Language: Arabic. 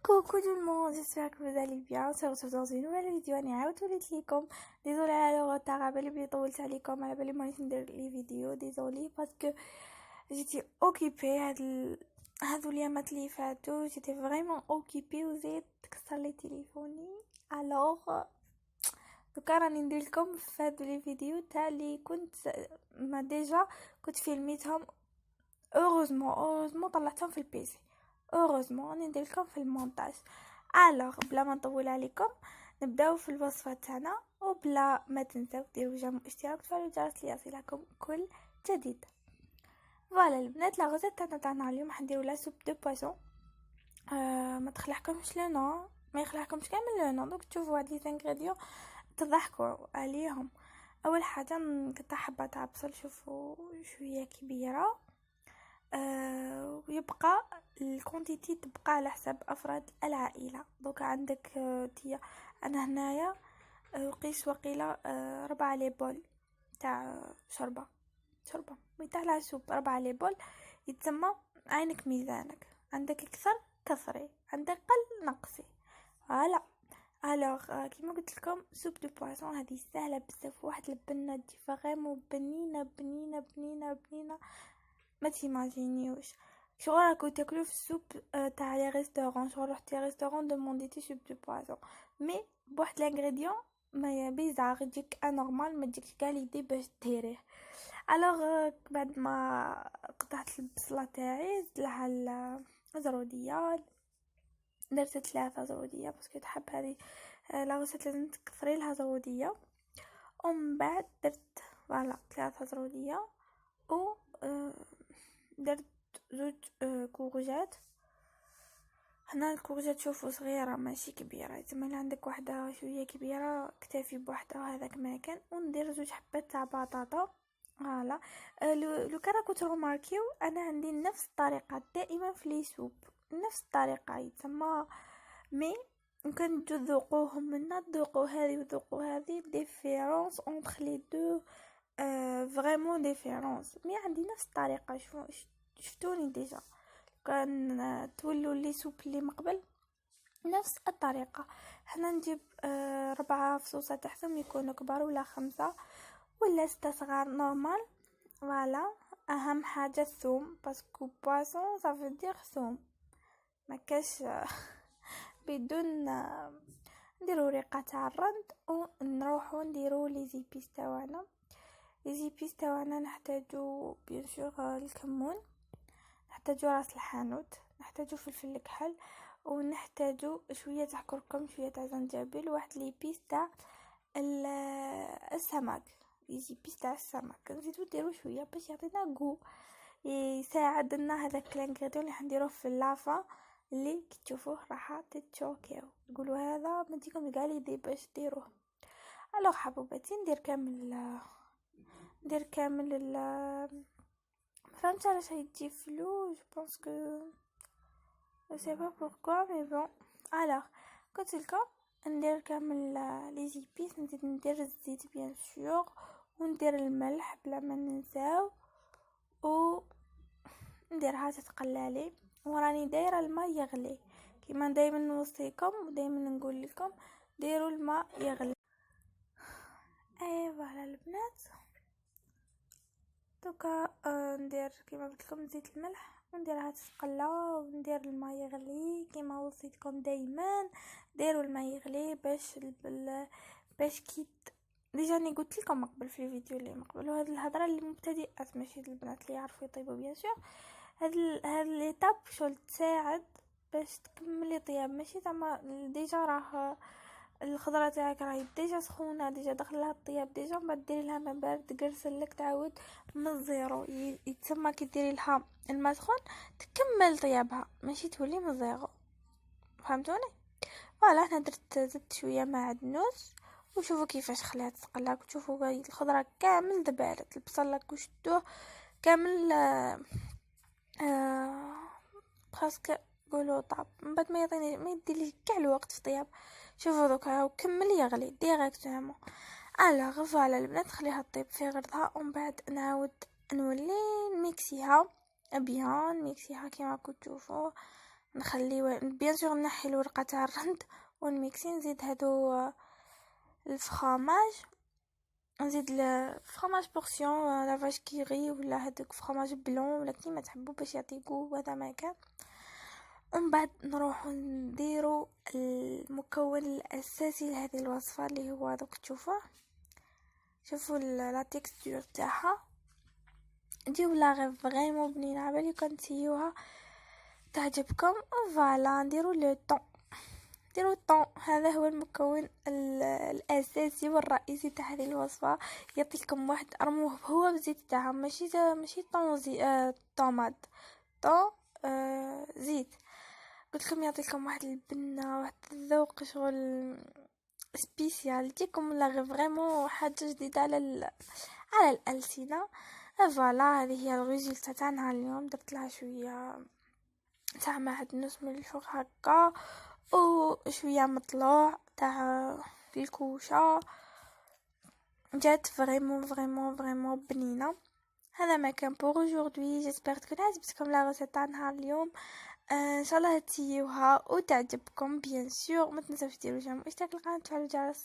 Coucou tout le monde, j'espère que vous allez bien. On se retrouve dans une nouvelle vidéo. أنا عاودت وليت ليكم. désolé على لو retard. على بالي طولت عليكم، على بالي ما نيت ندير لي فيديو. désolé parce que j'étais occupée هادو اليامات اللي فاتوا. j'étais vraiment occupée وزيد كسر لي تليفوني. alors دوكا راني ندير لكم في هادو لي فيديو تاع اللي كنت ما ديجا كنت فيلميتهم. heureusement طلعتهم في البيسي. heureusement راني ندير لكم في المونتاج. الوغ بلا ما نطول عليكم نبداو في الوصفه تاعنا، وبلا ما تنساو ديروا جيم اشتراك وتفعلوا الجرس ليصلكم كل جديد. فوالا البنات، لا غوزيت تاعنا اليوم حنديرو لا سوب دو بويسون. ما تخلعكمش لو نو، ما يخلعكمش كامل لو نو. دوك تشوفوا هاد لي انغريديون تضحكوا عليهم. اول حاجه نقطع حبه تاع بصل، شوفوا شويه كبيره. ويبقى الكونتيتي تبقى على حسب افراد العائله. دوك عندك تيا انا هنايا قيس وقيله 4 ليبول تاع شوربه مي تاع لا سوب. 4 ليبول يتسمى عينك ميزانك، عندك اكثر كثري، عندك قل نقصي. فوالا الوغ كيما قلت لكم سوب دو بويسون هذه سهله بزاف. واحد البنه تجي فريمون بنينه بنينه بنينه بنينه ما تيماجينيوش. شغل راكو تاكلو في السوب تاع لي ريستورون. شغل رحت لي ريستورون دومونديتي سوب دو بويسون مي بواحد لانغريديون ما بيزار يجيك انورمال، ما تجيكش كاع ليدي باش ديريه. الوغ بعد ما قطعت البصله تاعي زدت لها الزروديه، درت 3 زروديه باسكو تحب هذه لا غوسيت لازم تكثري لها زروديه. ومن بعد درت فوالا 3 زروديه و درت 2 كورجات. هنا الكورجات شوفوا صغيره ماشي كبيره، تما اللي عندك واحده شويه كبيره اكتفي بوحده وهذاك ما كان. وندير 2 حبات تاع بطاطا. فوالا لو كان راكو تروماركيو انا عندي نفس الطريقه دائما في لي سوب، نفس الطريقه يتسمى مي يمكن تذوقوهم منا، تذوقوا هذه وذوقوا هذه ديفيرونس اونتر لي دو. فريمون ديفيرونس مي عندي نفس الطريقه. شفتوني ديجا كان تولوا لي سوب اللي مقبل نفس الطريقه. حنا نجيب 4 فصوصات تحتهم، يكونوا كبار ولا 5 ولا 6 صغار نورمال. فوالا اهم حاجه الثوم باسكو بواسون صافي دير ثوم، ما كاش بدون. نديرو ريقه تاع الرند ونروحو نديرو لي زيبيس تاعنا. لي زيبيس تاعنا نحتاجو بيان سور الكمون، نحتاجو راس الحانوت، نحتاجو فلفل كحل، ونحتاجو شويه تاع كركم، شويه تاع زنجبيل، واحد لي بيس تاع السمك. يجي بيس تاع السمك نزيدو نديرو شويه باش يعطينا غو، يساعدنا هذاك الانغريديون اللي حنديروه في اللافا اللي كي تشوفوه راح تتشوكيو تقولوا هذا ما تجيكم كاع ليدي باش ديروه. الوغ حبوباتي ندير كامل فهمت علاش هيجي فلو. جو بونس كو je sais pas pourquoi mais bon. alors قلت لكم ندير كامل لي زيبيس، نزيد ندير الزيت بيان سور، وندير الملح بلا ما ننساو، و نديرها تتقلالي. وراني دايره الماء يغلي كيما دائما نوصيكم ودائما نقول لكم ديروا الماء يغلي. فوالا البنات دوكا ندير كيما قلت لكم زيت الملح ونديرها تتقلى، وندير الماء يغلي كيما وصيتكم دائما ديروا الماء يغلي باش كيت ديجا ني قلت لكم قبل في الفيديو اللي مقبل. وهاد الهضره اللي مبتدئات ماشي البنات اللي يعرفوا يطيبوا بيان سور. هاد ليطاب شغل تساعد باش تكملي طياب، ماشي زعما ديجا راه الخضره تاعك راهي ديجا سخونه ديجا دخل لها الطياب ديجا، من بعد ديري لها ما بارد تقرصل لك تعاود من الزيرو. يتسمى كي ديري لها الماء سخون تكمل طيابها ماشي تولي من الزيرو. فهمتوني؟ فوالا انا زدت شويه معدنوس وشوفوا كيفاش خليها تقلاك، وتشوفوا الخضره كامل دبالت، البصل كشتوه كامل براسك قولوا طاب. من بعد ما يديلي كاع الوقت في طياب. شوفوا دوكا وكمل يغلي ديريكتومون. الوغ فوالا البنات خليها طيب في غرضها، ومن بعد نعاود نولي نميكسيها بيان، نميكسيها كيما راكم تشوفوا. نخليه بيان سور نحي الورقه تاع الرند ونميكسي، نزيد هادو الفراماج، نزيد الفراماج بورسيون لا فاش كيغي ولا هذاك فراماج بلون ولا كيما تحبوا باش يعطي جو هذا ما كان. ومن بعد نروح نديرو المكون الاساسي لهذه الوصفه اللي هو دوك تشوفوه، شوفوا لا تيكستور تاعها ديو لا غير فريمون بنينه، عبالي كنتيوها تعجبكم. فوالا نديرو لو طون، ديروا الطون، هذا هو المكون الاساسي والرئيسي تاع هذه الوصفه. يعطيكم واحد ارموه هو بزيت تاعها، ماشي طون طوماط، طون زيت. قلت لكم يعطيكم واحد البنه، واحد الذوق شغل سبيسيال، يجيكم لا غير فريمون حاجه جديده على الالسنه. فوالا هذه هي الريزلت تاعنا اليوم. درت لها شويه تاع معدنوس من الفوق هكا وشويه مطلوع تاع الكوشه، جات فريمون بنينه. هذا ما كان بور اجوردي، جيسبر تكون عجبتكم لا ريسيت تاع نهار اليوم. ان شاء الله تسيوها وتعجبكم. بيان سور ما تنساوش ديروا جيم واشتراك القناه وتفعلوا الجرس.